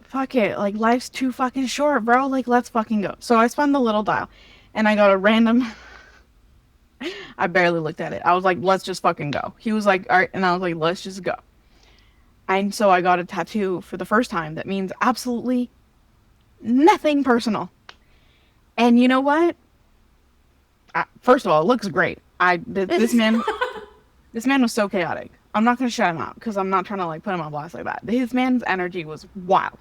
Fuck it. Like, life's too fucking short, bro. Like, let's fucking go. So I spun the little dial, and I got a random. I barely looked at it. I was like, let's just fucking go. He was like, all right. And I was like, let's just go. And so I got a tattoo for the first time that means absolutely nothing personal. And you know what? First of all, it looks great. This man was so chaotic. I'm not gonna shout him out because I'm not trying to like put him on blast like that. His man's energy was wild,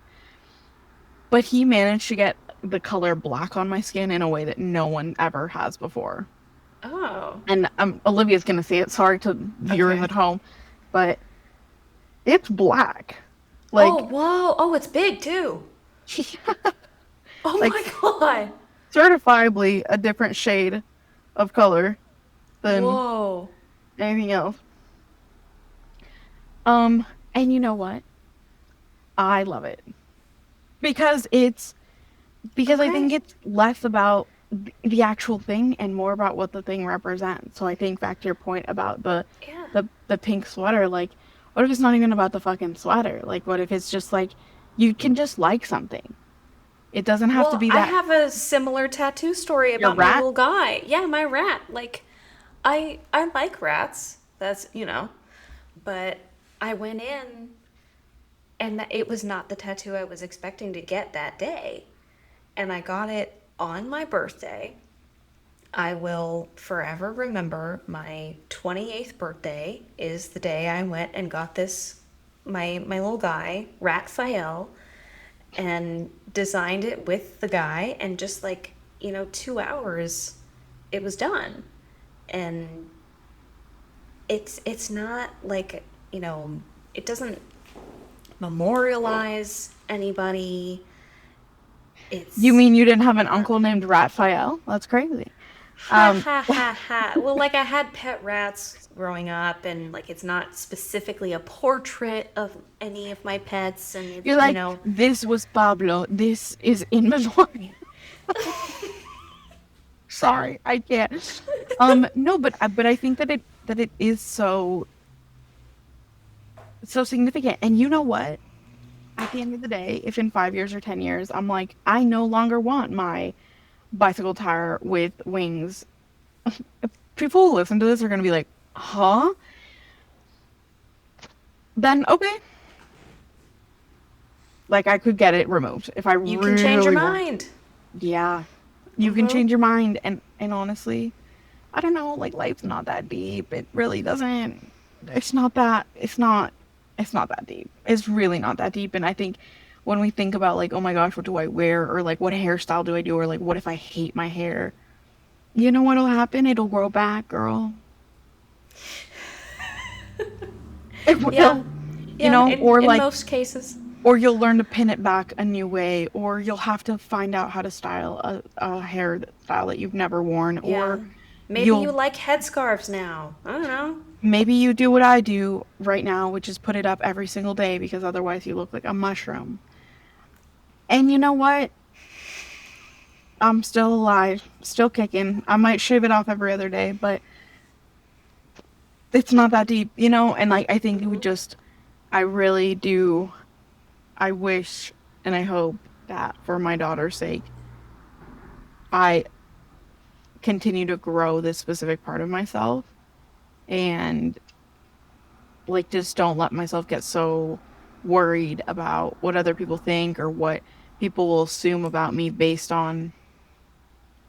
but he managed to get the color black on my skin in a way that no one ever has before. Oh. And Olivia's gonna see it. Sorry to viewers Okay. at home, but it's black, Oh, like whoa. Oh, it's big too. Oh like my God. certifiably a different shade of color than Whoa. anything else. Um, and you know what? I love it because I think Okay. it's less about the actual thing and more about what the thing represents. So I think back to your point about Yeah. the pink sweater, like what if it's not even about the fucking sweater? Like what if it's just like you can just like something. It doesn't have to Well, be I that have a similar tattoo story your about my rat. little guy. Yeah, my rat. Like, I like rats. That's, but I went in and it was not the tattoo I was expecting to get that day. And I got it on my birthday. I will forever remember my 28th birthday is the day I went and got this my little guy, Raphael, and designed it with the guy, and just like, 2 hours it was done. And it's not like, it doesn't memorialize anybody. You It's mean you didn't have an not. uncle named Raphael? That's crazy. Ha Um, ha ha ha. Well, like I had pet rats growing up, and like it's not specifically a portrait of any of my pets, and you're like, this was Pablo. This is in memory. Sorry, I can't. No, but I think that it is so significant. And you know what? At the end of the day, if in 5 years or 10 years, I'm like, I no longer want my bicycle tire with wings. People who listen to this are gonna be like, huh? Then okay, like I could get it removed if I you can change your really want. mind. Yeah, you can Mm-hmm. change your mind, and honestly, I don't know, like life's not that deep. It really doesn't. It's not that. It's not that deep. It's really not that deep. And I think when we think about like, oh my gosh, what do I wear, or like what hairstyle do I do, or like what if I hate my hair? You know what'll happen? It'll grow back, girl. It Yeah. will. You Yeah, know, in or in like most cases. or you'll learn to pin it back a new way, or you'll have to find out how to style a hair style that you've never worn, Yeah. or Maybe you you'll like headscarves now. I don't know. maybe you do what I do right now, which is put it up every single day because otherwise you look like a mushroom. And you know what? I'm still alive, still kicking. I might shave it off every other day, but it's not that deep, you know? And like, I think we just, I really do, I wish and I hope that for my daughter's sake, I continue to grow this specific part of myself and like just don't let myself get so worried about what other people think or what people will assume about me based on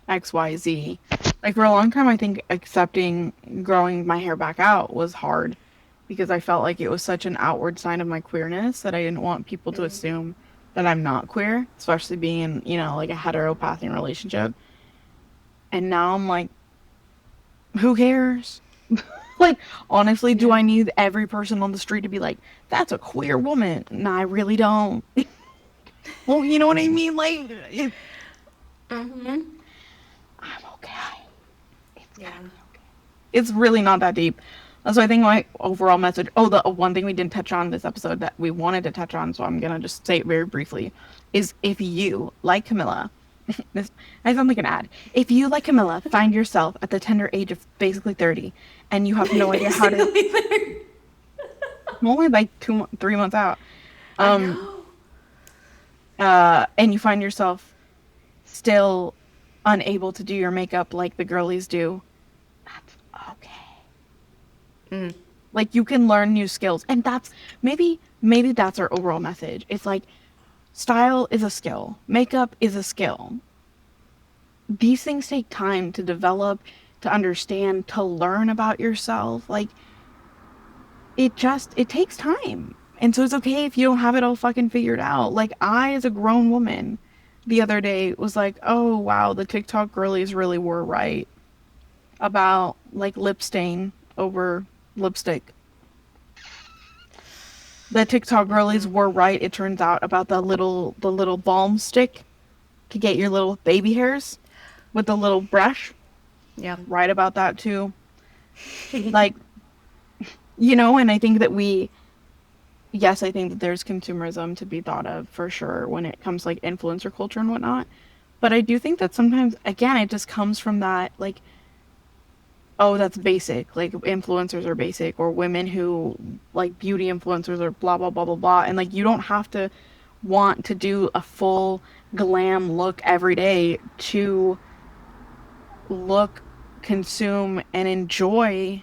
XYZ. Like for a long time I think accepting growing my hair back out was hard because I felt like it was such an outward sign of my queerness that I didn't want people to assume that I'm not queer, especially being in, you know, like a heteropathic relationship. And now I'm like, who cares? Like, honestly, do Yeah. I need every person on the street to be like, that's a queer woman? No, I really don't. Well, you know what I mean? Like, Mm-hmm. I'm okay. It's Yeah. gonna be okay. It's really not that deep. So I think my overall message. Oh, the one thing we didn't touch on this episode that we wanted to touch on, so I'm gonna just say it very briefly, is if you, like Camilla, this I sound like an ad. If you, like Camilla, find yourself at the tender age of basically 30, and you have no idea how to, Basically, there. I'm only like 3 months out, I um, know. and you find yourself still unable to do your makeup like the girlies do, that's okay. Mm. Like you can learn new skills, and that's maybe that's our overall message. It's like style is a skill, makeup is a skill. These things take time to develop, to understand, to learn about yourself. Like it takes time. And so it's okay if you don't have it all fucking figured out. Like I as a grown woman the other day was like, "Oh, wow, the TikTok girlies really were right about like lip stain over lipstick." The TikTok girlies were right, it turns out, about the little balm stick to get your little baby hairs with the little brush. Yeah. Right about that too. Like, you know, and I think that yes, I think that there's consumerism to be thought of for sure when it comes to like influencer culture and whatnot. But I do think that sometimes, again, it just comes from that, like, oh, that's basic. Like, influencers are basic, or women who, like, beauty influencers are blah, blah, blah, blah, blah. And, like, you don't have to want to do a full glam look every day to look, consume, and enjoy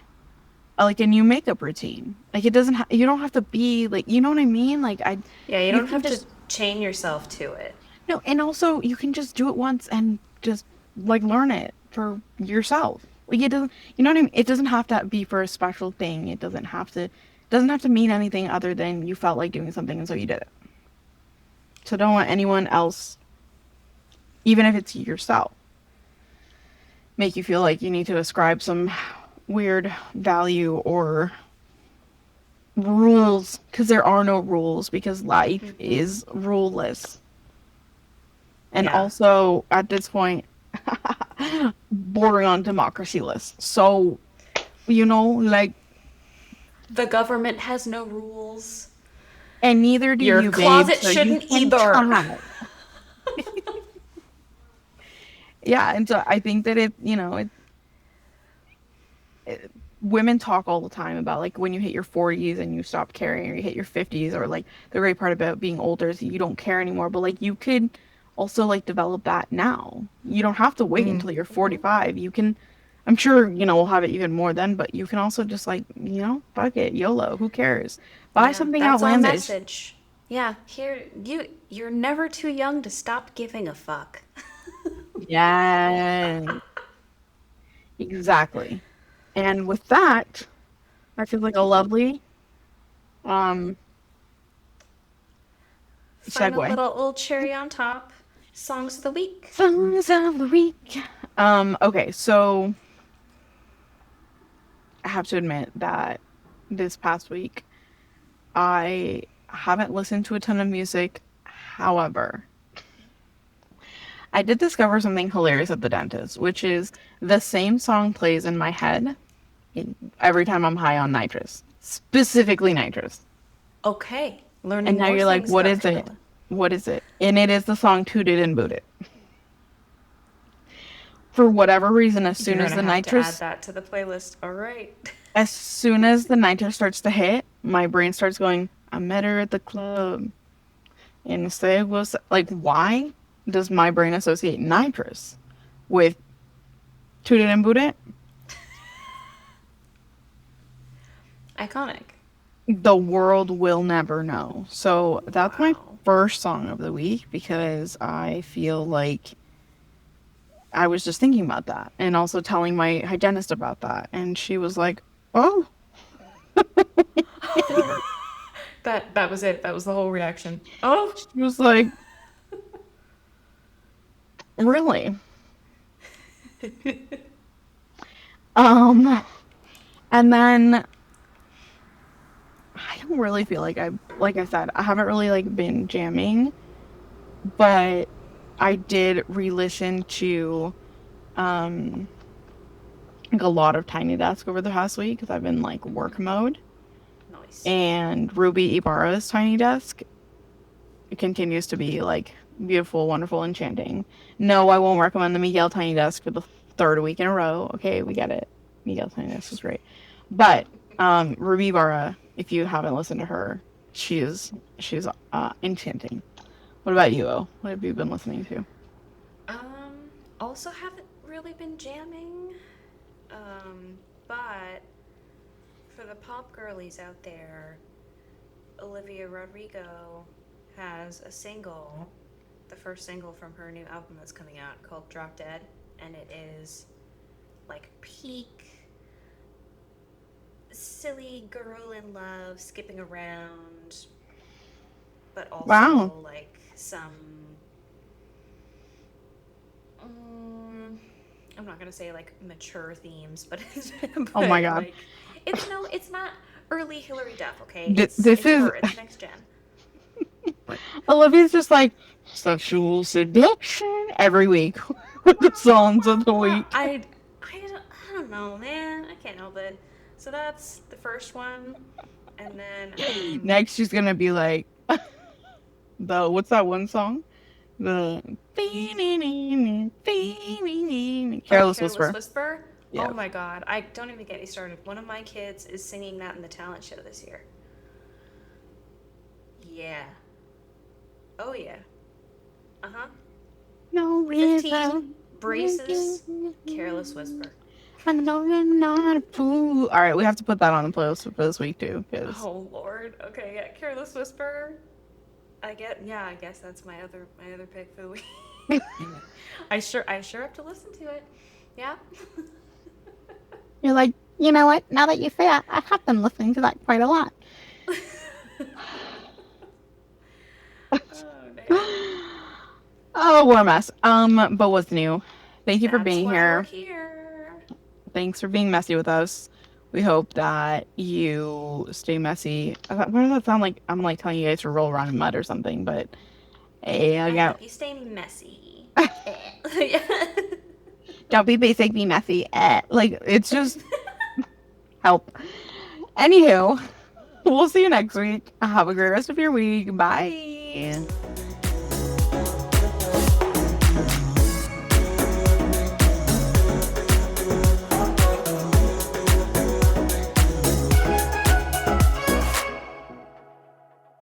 like a new makeup routine. Like it doesn't you don't have to be like, you know what I mean? Like Yeah, you you don't can have to just chain yourself to it. no, and also you can just do it once and just like learn it for yourself. Like it doesn't, you know what I mean? It doesn't have to be for a special thing. It doesn't have to mean anything other than you felt like doing something and so you did it. So don't let anyone else, even if it's yourself, make you feel like you need to ascribe some weird value or rules, because there are no rules, because life Mm-hmm. is ruleless. And Yeah. also at this point bordering on democracyless. So, you know, like, The government has no rules. and neither do Your you, babe, closet so you shouldn't can either. try. Yeah, and so I think that women talk all the time about like when you hit your 40s and you stop caring, or you hit your 50s, or like the great part about being older is you don't care anymore, but like you could also like develop that now. You don't have to wait until you're 45. You can, I'm sure, we'll have it even more then, but you can also just like, fuck it, YOLO, who cares? Buy Yeah, something that's our outlandish. message. Yeah, here you're never too young to stop giving a fuck. Yeah, exactly. And with that, that feels like a lovely um Final segue. little old cherry on top. Songs of the week. Songs of the week. Okay, so I have to admit that this past week I haven't listened to a ton of music. However, I did discover something hilarious at the dentist, which is the same song plays in my head every time I'm high on nitrous, specifically nitrous. Okay, And learning now more you're like, things what about is it? Camilla. What is it? And it is the song Toot It and Boot It. For whatever reason, You're gonna have to add that to the playlist. All right. as soon as the nitrous starts to hit, my brain starts going, I met her at the club. And instead was like, why does my brain associate nitrous with Toot It and Boot It? Iconic. The world will never know. So that's my Wow. first song of the week because I feel like I was just thinking about that and also telling my hygienist about that. And she was like, oh, That was it. That was the whole reaction. Oh. she was like, really? Um, and then I don't really feel like like I said, I haven't really like been jamming, but I did re-listen to um like a lot of Tiny Desk over the past week because I've been like work mode. Nice. And Ruby Ibarra's Tiny Desk continues to be like beautiful, wonderful, enchanting. No, I won't recommend the Miguel Tiny Desk for the third week in a row. Okay, we get it. Miguel Tiny Desk is great. But Ruby Ibarra, if you haven't listened to her, she's enchanting. What about you, O? What have you been listening to? Also haven't really been jamming. But for the pop girlies out there, Olivia Rodrigo has a single, the first single from her new album that's coming out called Drop Dead, and it is like peak silly girl in love skipping around, but Wow. also like some um, I'm not gonna say like mature themes, but Oh my but god. like it's not early Hillary Duff, okay? It's This it's is her, it's next gen. But Olivia's just like sexual seduction every week with the songs of the week. I don't know, man. I can't help it. So that's the first one, and then Next, she's gonna be like, the what's that one song? The oh, Careless Careless Whisper. Whisper. Oh Yeah. my god, I don't even get me started. One of my kids is singing that in the talent show this year. Yeah. Oh yeah. Uh huh. No reason. 15 braces. Careless Whisper. I know you're not a fool. All right, we have to put that on the playlist for this week too, because Oh lord. Okay, yeah. Careless Whisper. I guess that's my other pick for the week. I sure have to listen to it. Yeah. you're like, you know what? Now that you say that, I have been listening to that quite a lot. Oh damn. Oh, we're a mess. But what's new? Thank you for That's being why we're here. here. Thanks for being messy with us. We hope that you stay messy. Why does that sound like I'm like telling you guys to roll around in mud or something? But hey, I yeah, hope you stay messy. Yeah. don't be basic, be messy. Like it's just help. Anywho, we'll see you next week. Have a great rest of your week. Bye.